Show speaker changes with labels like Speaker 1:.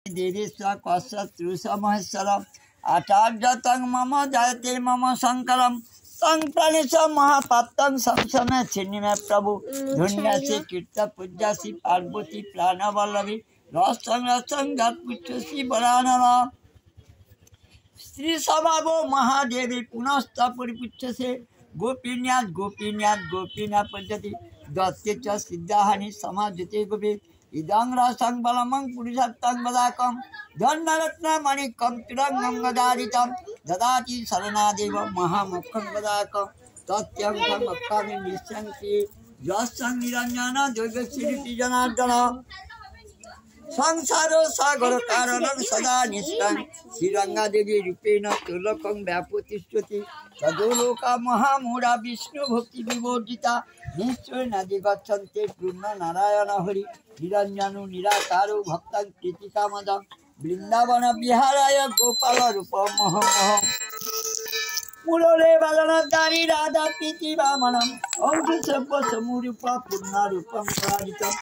Speaker 1: देवी स्वकशत्रुष महेश्वरम आचार्यतं मम जयते मम शंकरम तंग प्रणेश महापात्रं संसमे छिन्निमे प्रभु धुन्यासी कीर्त पूज्यासी पार्वती प्राणवल्लभी रसं रसं गत्पुच्छसी वरानन श्री स्वभावो महादेवी पुनस्त परिपुच्छसे गोपीन्यात् गोपीन्यात् गोपीनाथ पद्धति दत्ते च सिद्धाहानि समाजते गोपी इदं रसं बलमं पुरुषत्तं वदाकं धन्यरत्नमणिकं तिरङ्गं गदारितं ददाति शरणादेव महामुखं वदाकं तत्यंकं वक्कामि निश्चन्ति यस्सं निरञ्जन जोगश्रीति जनार्दन संसारो सागर कारणं सदा निष्ठं श्रीरङ्गादेवी रूपेण तुलकं व्यापतिष्ठति तदोलोका महामूढा विष्णु भक्ति विवर्जिता निश्चय नदी गच्छन्ते पूर्ण नारायण हरि निरञ्जनो निराकारो भक्तं कृतिकामदं वृंदावन विहाराय गोपाल रूपमहं मुरले बालनधारी राधा प्रीति वामनम् औषधसमुरूप पूर्णरूपं पराजितम्